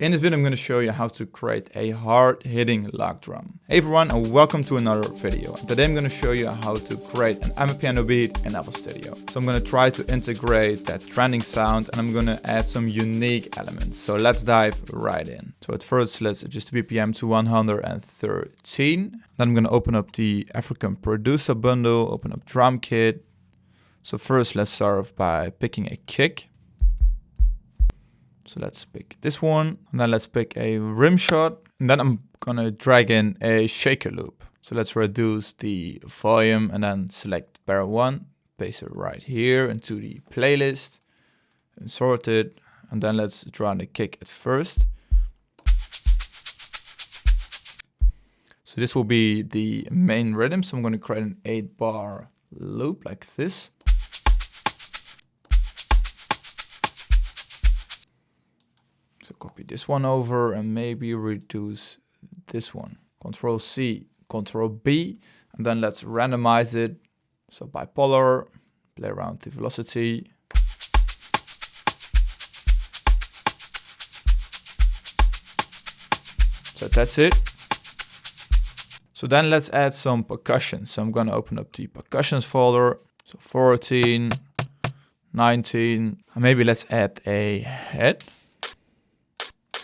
In this video, I'm going to show you how to create a hard-hitting lock drum. Hey everyone, and welcome to another video. Today I'm going to show you how to create an Amapiano beat in FL Studio. So I'm going to try to integrate that trending sound, and I'm going to add some unique elements. So let's dive right in. So at first, let's adjust the BPM to 113. Then I'm going to open up the African Producer bundle, open up Drum Kit. So first, let's start off by picking a kick. So let's pick this one, and then let's pick a rim shot, and then I'm gonna drag in a shaker loop. So let's reduce the volume and then select barrel 1, paste it right here into the playlist, and sort it, and then let's draw in the kick at first. So this will be the main rhythm, so I'm gonna create an 8-bar loop like this. So copy this one over and maybe reduce this one. Control C, Control B, and then let's randomize it. So bipolar, play around with the velocity. So that's it. So then let's add some percussion. So I'm gonna open up the percussions folder. So 14, 19, and maybe let's add a head.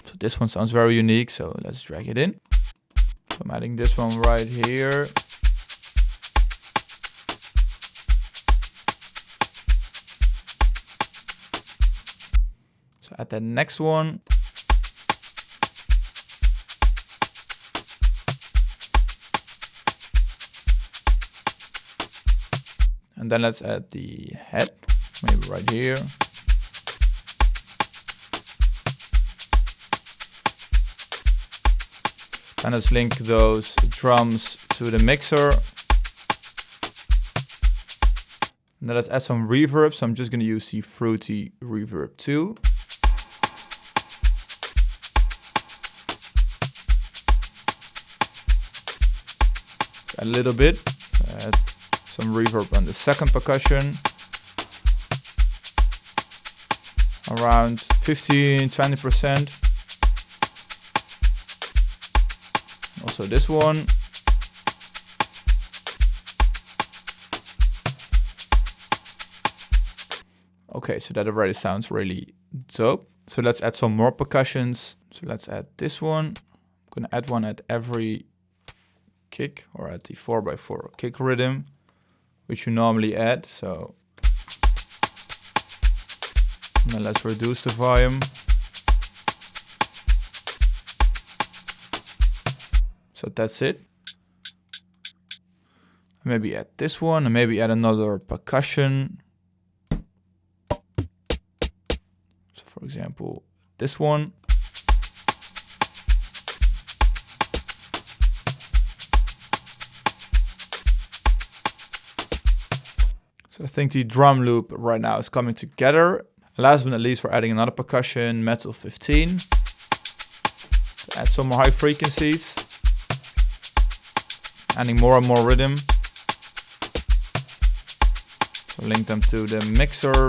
So this one sounds very unique, so let's drag it in. So I'm adding this one right here. So add the next one. And then let's add the head, maybe right here. And let's link those drums to the mixer. And then let's add some reverb. So I'm just going to use the Fruity Reverb 2. Add a little bit. So add some reverb on the second percussion. Around 15–20%. Also this one. Okay, so that already sounds really dope. So let's add some more percussions. So let's add this one. I'm gonna add one at every kick, or at the 4x4 kick rhythm, which you normally add. So now let's reduce the volume. So that's it. Maybe add this one, and maybe add another percussion. So for example, this one. So I think the drum loop right now is coming together. Last but not least, we're adding another percussion, metal 15. So add some more high frequencies. Adding more and more rhythm. So link them to the mixer,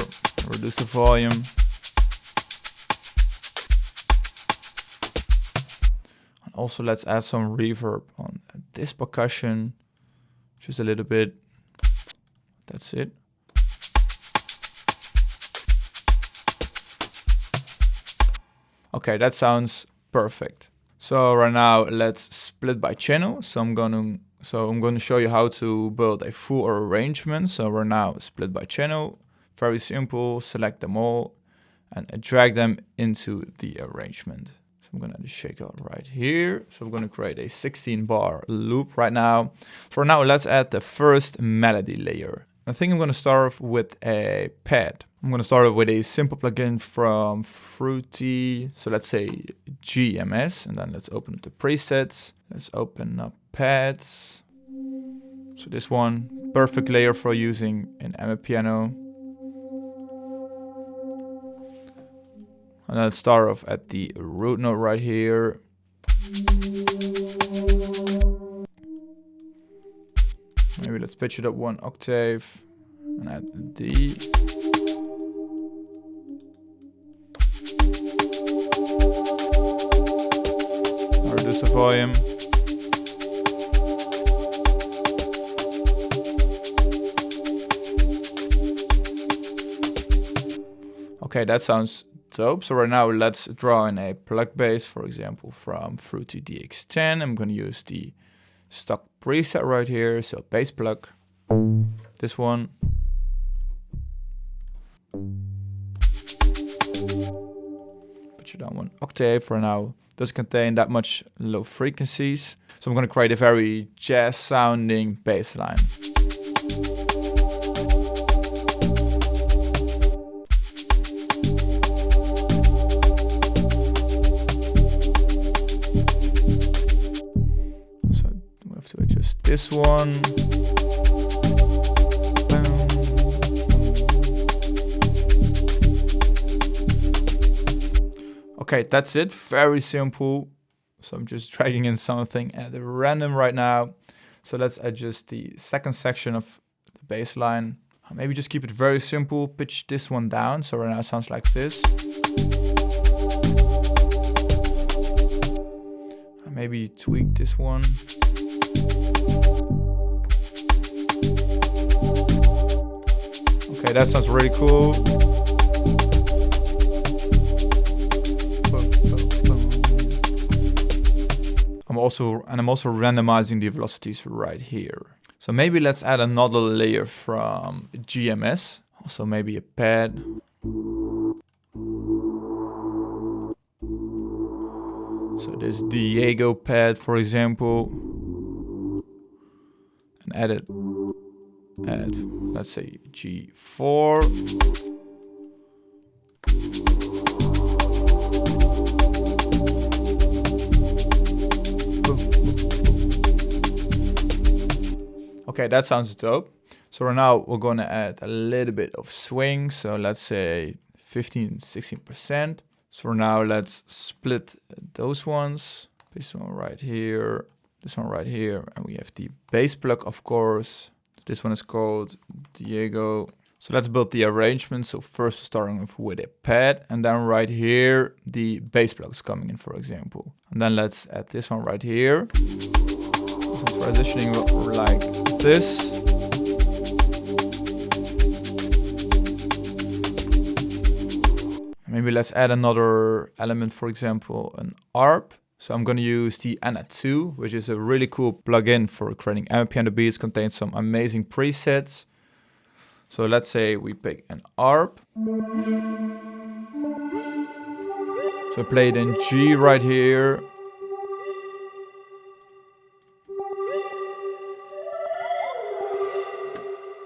reduce the volume. And also let's add some reverb on this percussion. Just a little bit. That's it. Okay, that sounds perfect. So right now let's split by channel. So I'm going to show you how to build a full arrangement. So we're now split by channel. Very simple. Select them all and drag them into the arrangement. So I'm going to add a shaker right here. So I'm going to create a 16-bar loop right now. For now, let's add the first melody layer. I think I'm going to start off with a pad. I'm going to start off with a simple plugin from Fruity. So let's say GMS, and then let's open up the presets. Let's open up pads. So this one, perfect layer for using in Amapiano. And let's start off at the root note right here. Maybe let's pitch it up 1 octave and add the D. reduce the volume. Okay, that sounds dope. So right now let's draw in a Pluck bass, for example, from Fruity DX10. I'm going to use the stock preset right here. So bass Pluck, this one. Put you down one octave for now. Doesn't contain that much low frequencies. So I'm going to create a very jazz sounding bass line. To adjust this one. Okay, that's it. Very simple. So I'm just dragging in something at random right now. So let's adjust the second section of the bass line. Maybe just keep it very simple. Pitch this one down. So right now it sounds like this. Maybe tweak this one. Okay, that sounds really cool. I'm also randomizing the velocities right here. So maybe let's add another layer from GMS. Also maybe a pad. So this Diego pad, for example. And add let's say G4. Okay, that sounds dope. So right now we're going to add a little bit of swing. So let's say 15-16%. So now let's split those ones. This one right here, this one right here, and we have the bass Pluck, of course. This one is called Diego. So let's build the arrangement. So first starting with a pad, and then right here the bass Pluck is coming in, for example. And then let's add this one right here. So transitioning like this. Maybe let's add another element, for example, an ARP. So I'm going to use the Ana2, which is a really cool plugin for creating Amapiano beats. Contains some amazing presets. So let's say we pick an ARP. So play it in G right here.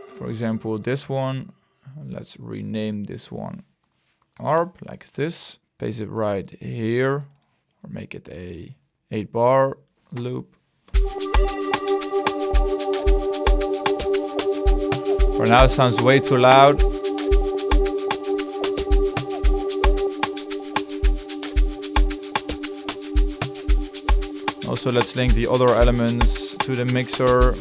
For example, this one. Let's rename this one ARP like this. Paste it right here. Or make it a 8-bar loop. For now it sounds way too loud. Also let's link the other elements to the mixer.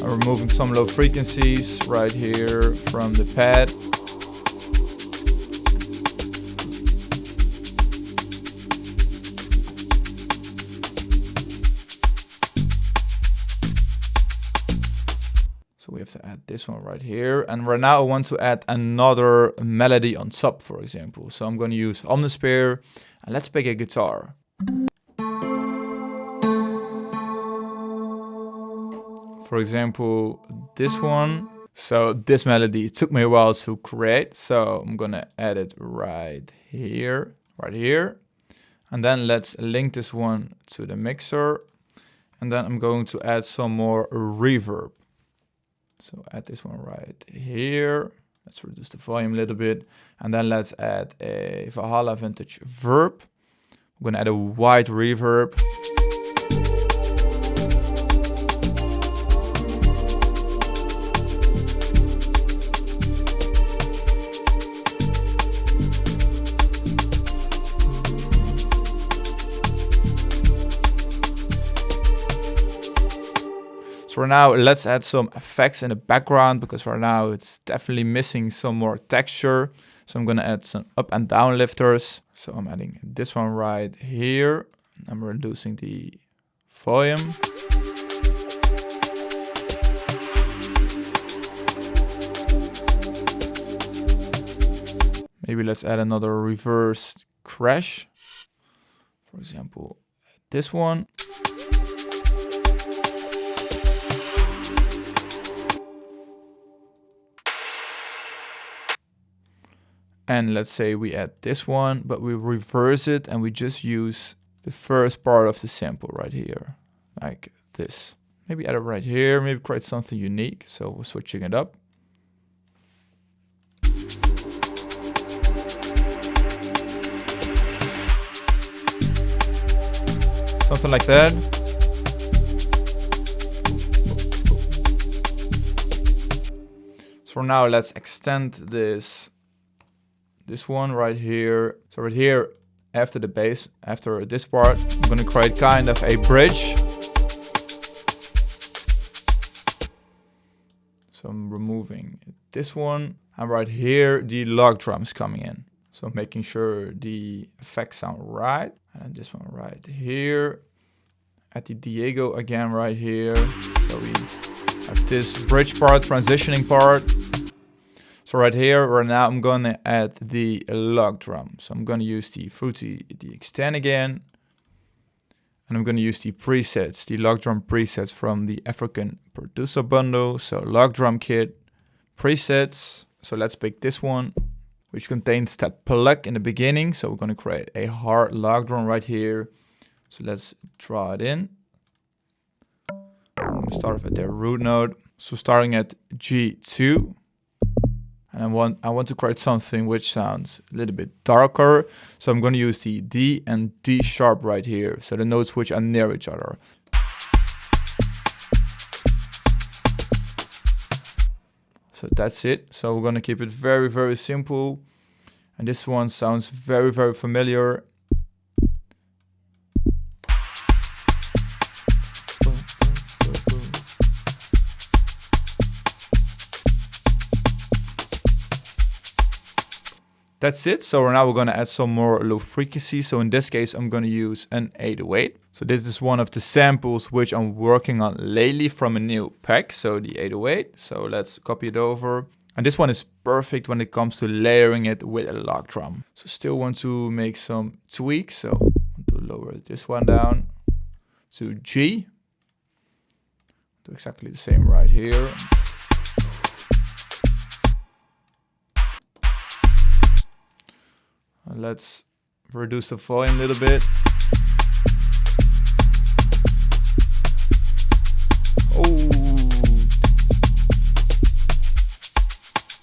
I'm removing some low frequencies right here from the pad. So we have to add this one right here. And right now I want to add another melody on top, for example. So I'm going to use Omnisphere and let's pick a guitar. For example, this one. So this melody took me a while to create. So I'm going to add it right here. And then let's link this one to the mixer. And then I'm going to add some more reverb. So add this one right here. Let's reduce the volume a little bit. And then let's add a Valhalla Vintage Verb. I'm going to add a white reverb. So So now let's add some effects in the background, because right now it's definitely missing some more texture. So I'm gonna add some up and down lifters. So I'm adding this one right here. I'm reducing the volume. Maybe let's add another reverse crash. For example, this one. And let's say we add this one, but we reverse it and we just use the first part of the sample right here, like this. Maybe add it right here, maybe create something unique. So we're switching it up. Something like that. So now let's extend this one right here. So right here, after the bass, after this part, I'm gonna create kind of a bridge. So I'm removing this one, and right here, the log drums coming in. So I'm making sure the effects sound right. And this one right here. At the Diego again right here. So we have this bridge part, transitioning part. So right here, right now, I'm gonna add the log drum. So I'm gonna use the Fruity, the extend again. And I'm gonna use the presets, the log drum presets from the African producer bundle. So log drum kit, presets. So let's pick this one, which contains that Pluck in the beginning. So we're gonna create a hard log drum right here. So let's draw it in. I'm gonna start off at the root node. So starting at G2. And I want to create something which sounds a little bit darker. So I'm going to use the D and D sharp right here. So the notes which are near each other. So that's it. So we're going to keep it very, very simple. And this one sounds very, very familiar. That's it. So now we're going to add some more low frequency. So in this case, I'm going to use an 808. So this is one of the samples which I'm working on lately from a new pack. So the 808. So let's copy it over. And this one is perfect when it comes to layering it with a log drum. So still want to make some tweaks. So I want to lower this one down to G. Do exactly the same right here. Let's reduce the volume a little bit. Oh,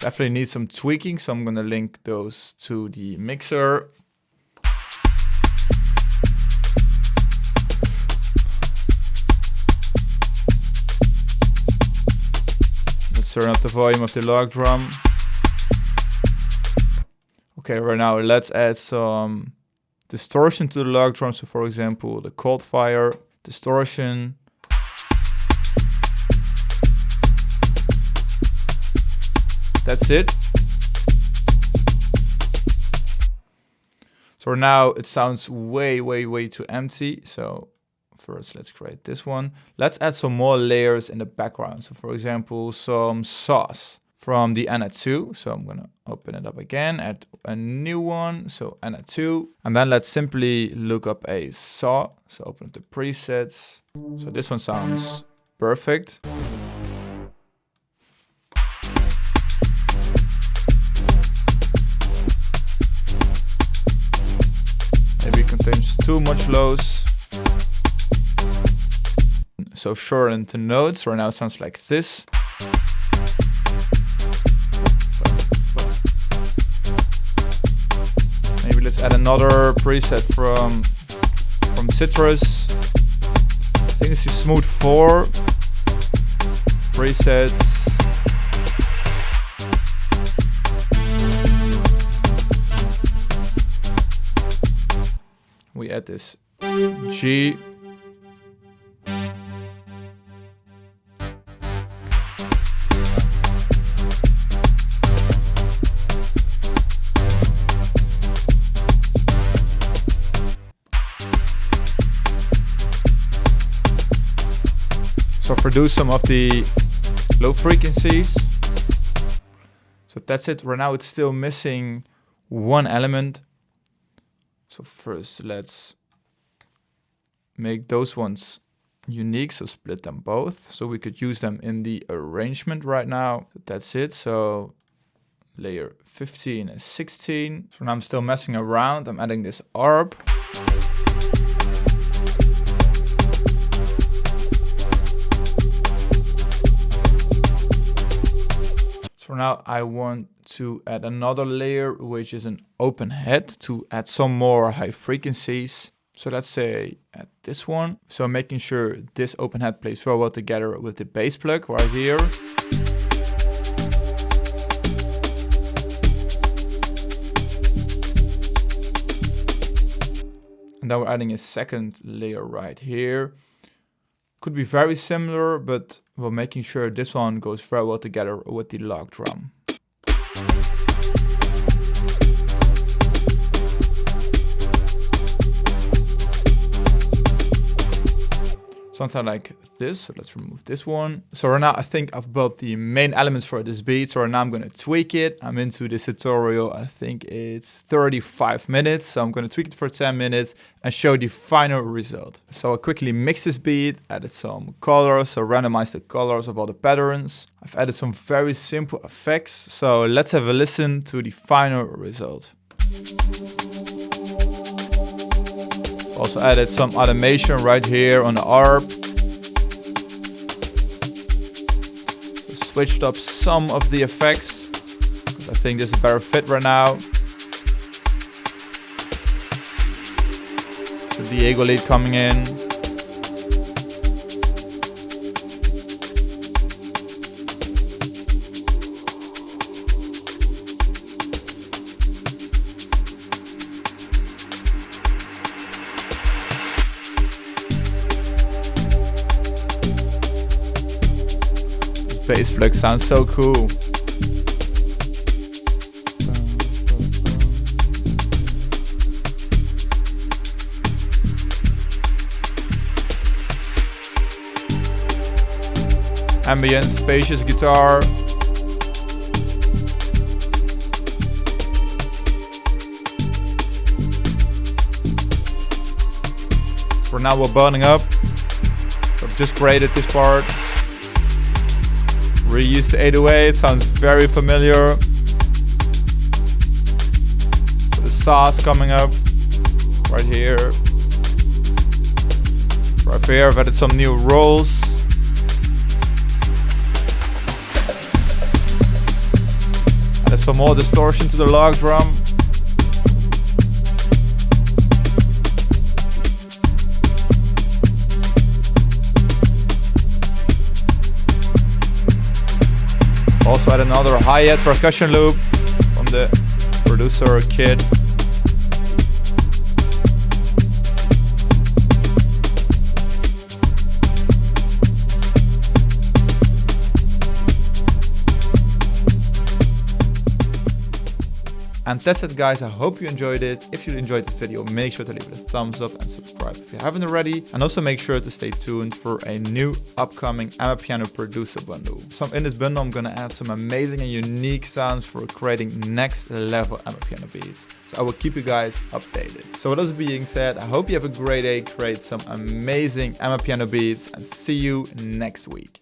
definitely need some tweaking, so I'm gonna link those to the mixer. Let's turn up the volume of the log drum. Okay, right now let's add some distortion to the log drum. So for example, the cold fire distortion. That's it. So now it sounds way, way, way too empty. So first let's create this one. Let's add some more layers in the background. So for example, some sauce from the Ana2. So I'm gonna open it up again, add a new one. So Ana2, and then let's simply look up a saw. So open up the presets. So this one sounds perfect. Maybe it contains too much lows. So shorten the notes. Right now it sounds like this. Maybe let's add another preset from Citrus. I think this is Smooth 4 presets. We add this G. produce some of the low frequencies. So that's it. Right now it's still missing one element. So first let's make those ones unique, so split them both so we could use them in the arrangement right now. That's it. So layer 15 and 16. So now I'm still messing around. I'm adding this ARP. So now I want to add another layer, which is an open head, to add some more high frequencies. So let's say at this one. So making sure this open head plays very well together with the bass plug right here. And then we're adding a second layer right here. Could be very similar, but we're making sure this one goes very well together with the log drum. Something like this. So let's remove this one. So right now I think I've built the main elements for this beat. So right now I'm going to tweak it. I'm into this tutorial. I think it's 35 minutes. So I'm going to tweak it for 10 minutes and show the final result. So I quickly mixed this beat, added some colors, so randomized the colors of all the patterns. I've added some very simple effects. So let's have a listen to the final result. Also added some automation right here on the ARP. Switched up some of the effects, because I think this is a better fit right now. The Diego lead coming in. Bass plug sounds so cool. Ambient, spacious guitar. For now we're burning up. So I've just graded this part. Reused the 808, sounds very familiar. So the sauce coming up right here. Right here, I've added some new rolls. Added some more distortion to the log drum. Also add another hi-hat percussion loop from the producer Kid. And that's it guys, I hope you enjoyed it. If you enjoyed this video, make sure to leave it a thumbs up and subscribe if you haven't already. And also make sure to stay tuned for a new upcoming Amapiano producer bundle. So in this bundle, I'm gonna add some amazing and unique sounds for creating next level Amapiano beats. So I will keep you guys updated. So with this being said, I hope you have a great day, create some amazing Amapiano beats, and see you next week.